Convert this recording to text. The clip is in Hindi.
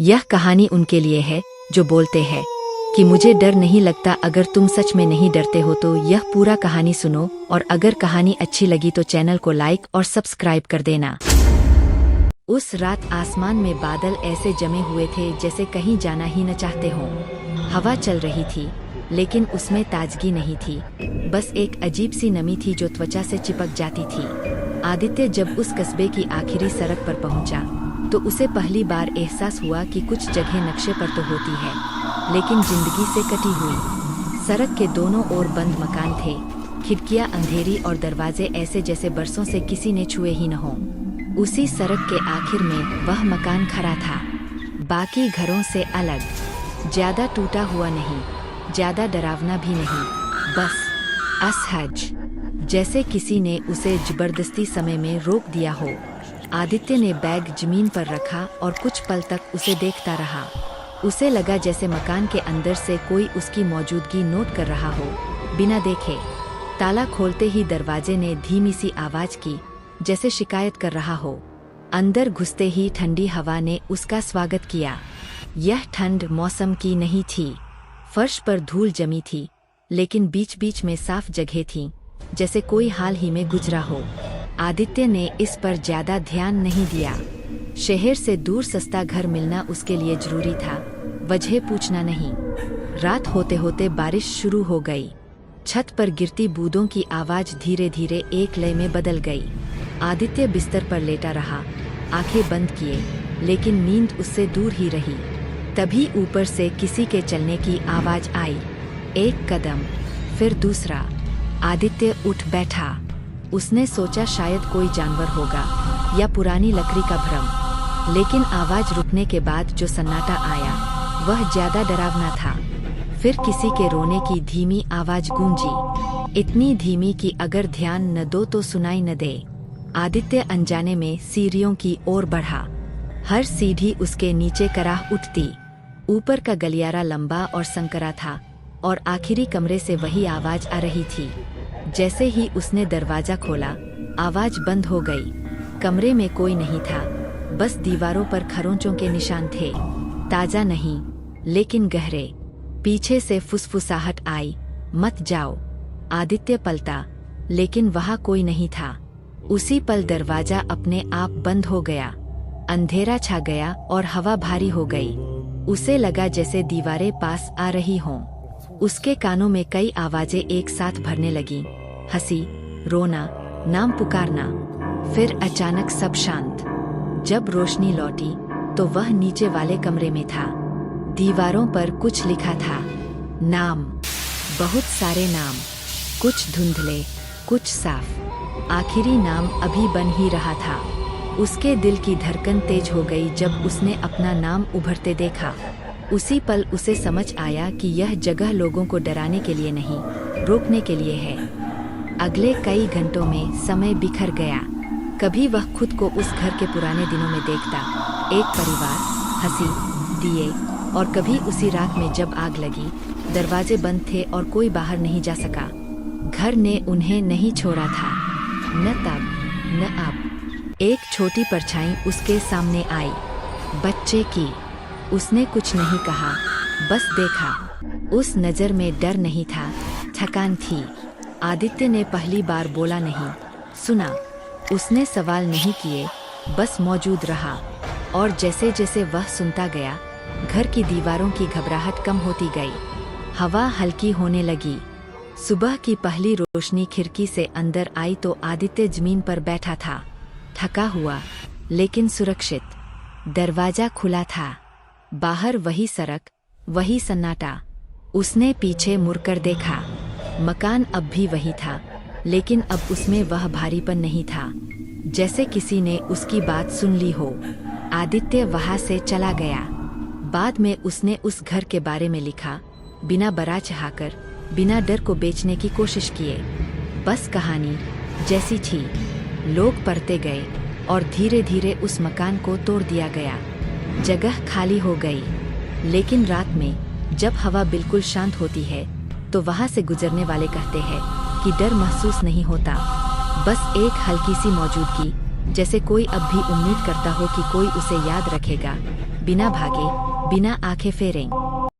यह कहानी उनके लिए है जो बोलते हैं कि मुझे डर नहीं लगता। अगर तुम सच में नहीं डरते हो तो यह पूरा कहानी सुनो, और अगर कहानी अच्छी लगी तो चैनल को लाइक और सब्सक्राइब कर देना। उस रात आसमान में बादल ऐसे जमे हुए थे जैसे कहीं जाना ही न चाहते हों। हवा चल रही थी लेकिन उसमें ताजगी नहीं थी, बस एक अजीब सी नमी थी जो त्वचा से चिपक जाती थी। आदित्य जब उस कस्बे की आखिरी सड़क पर पहुंचा तो उसे पहली बार एहसास हुआ कि कुछ जगह नक्शे पर तो होती है लेकिन जिंदगी से कटी हुई। सड़क के दोनों ओर बंद मकान थे, खिड़कियां अंधेरी और दरवाजे ऐसे जैसे बरसों से किसी ने छुए ही न हों। उसी सड़क के आखिर में वह मकान खड़ा था, बाकी घरों से अलग, ज्यादा टूटा हुआ नहीं, ज्यादा डरावना भी नहीं, बस असहज, जैसे किसी ने उसे जबरदस्ती समय में रोक दिया हो। आदित्य ने बैग जमीन पर रखा और कुछ पल तक उसे देखता रहा। उसे लगा जैसे मकान के अंदर से कोई उसकी मौजूदगी नोट कर रहा हो, बिना देखे। ताला खोलते ही दरवाजे ने धीमी सी आवाज की, जैसे शिकायत कर रहा हो। अंदर घुसते ही ठंडी हवा ने उसका स्वागत किया। यह ठंड मौसम की नहीं थी। फर्श पर धूल जमी थी, लेकिन बीच बीच में साफ जगह थी, जैसे कोई हाल ही में गुजरा हो। आदित्य ने इस पर ज्यादा ध्यान नहीं दिया। शहर से दूर सस्ता घर मिलना उसके लिए जरूरी था, वजह पूछना नहीं। रात होते होते बारिश शुरू हो गई। छत पर गिरती बूंदों की आवाज धीरे धीरे एक लय में बदल गई। आदित्य बिस्तर पर लेटा रहा, आंखें बंद किए, लेकिन नींद उससे दूर ही रही। तभी ऊपर से किसी के चलने की आवाज आई। एक कदम, फिर दूसरा। आदित्य उठ बैठा। उसने सोचा शायद कोई जानवर होगा या पुरानी लकड़ी का भ्रम, लेकिन आवाज रुकने के बाद जो सन्नाटा आया वह ज्यादा डरावना था। फिर किसी के रोने की धीमी आवाज गूंजी, इतनी धीमी कि अगर ध्यान न दो तो सुनाई न दे। आदित्य अनजाने में सीढ़ियों की ओर बढ़ा। हर सीढ़ी उसके नीचे कराह उठती। ऊपर का गलियारा लंबा और संकरा था और आखिरी कमरे से वही आवाज आ रही थी। जैसे ही उसने दरवाजा खोला, आवाज बंद हो गई। कमरे में कोई नहीं था, बस दीवारों पर खरोंचों के निशान थे, ताजा नहीं लेकिन गहरे। पीछे से फुसफुसाहट आई, मत जाओ। आदित्य पलटा, लेकिन वहां कोई नहीं था। उसी पल दरवाजा अपने आप बंद हो गया। अंधेरा छा गया और हवा भारी हो गई। उसे लगा जैसे दीवारें पास आ रही हों। उसके कानों में कई आवाजें एक साथ भरने लगीं, हंसी, रोना, नाम पुकारना। फिर अचानक सब शांत। जब रोशनी लौटी तो वह नीचे वाले कमरे में था। दीवारों पर कुछ लिखा था, नाम, बहुत सारे नाम, कुछ धुंधले, कुछ साफ। आखिरी नाम अभी बन ही रहा था। उसके दिल की धड़कन तेज हो गई जब उसने अपना नाम उभरते देखा। उसी पल उसे समझ आया कि यह जगह लोगों को डराने के लिए नहीं, रोकने के लिए है। अगले कई घंटों में समय बिखर गया। कभी वह खुद को उस घर के पुराने दिनों में देखता, एक परिवार, हंसी, दिए, और कभी उसी रात में जब आग लगी, दरवाजे बंद थे और कोई बाहर नहीं जा सका। घर ने उन्हें नहीं छोड़ा था, न तब न अब। एक छोटी परछाई उसके सामने आई, बच्चे की। उसने कुछ नहीं कहा, बस देखा। उस नज़र में डर नहीं था, थकान थी। आदित्य ने पहली बार बोला नहीं, सुना। उसने सवाल नहीं किए, बस मौजूद रहा। और जैसे जैसे वह सुनता गया, घर की दीवारों की घबराहट कम होती गई। हवा हल्की होने लगी। सुबह की पहली रोशनी खिड़की से अंदर आई तो आदित्य जमीन पर बैठा था, थका हुआ लेकिन सुरक्षित। दरवाजा खुला था। बाहर वही सड़क, वही सन्नाटा। उसने पीछे मुड़कर देखा। मकान अब भी वही था, लेकिन अब उसमें वह भारीपन नहीं था, जैसे किसी ने उसकी बात सुन ली हो। आदित्य वहां से चला गया। बाद में उसने उस घर के बारे में लिखा, बिना बड़ा चाहकर, बिना डर को बेचने की कोशिश किए। बस कहानी जैसी थी। लोग पढ़ते गए और धीरे धीरे उस मकान को तोड़ दिया गया। जगह खाली हो गई। लेकिन रात में जब हवा बिल्कुल शांत होती है तो वहां से गुजरने वाले कहते हैं कि डर महसूस नहीं होता, बस एक हल्की सी मौजूदगी, जैसे कोई अब भी उम्मीद करता हो कि कोई उसे याद रखेगा। बिना भागे, बिना आंखें फेरें।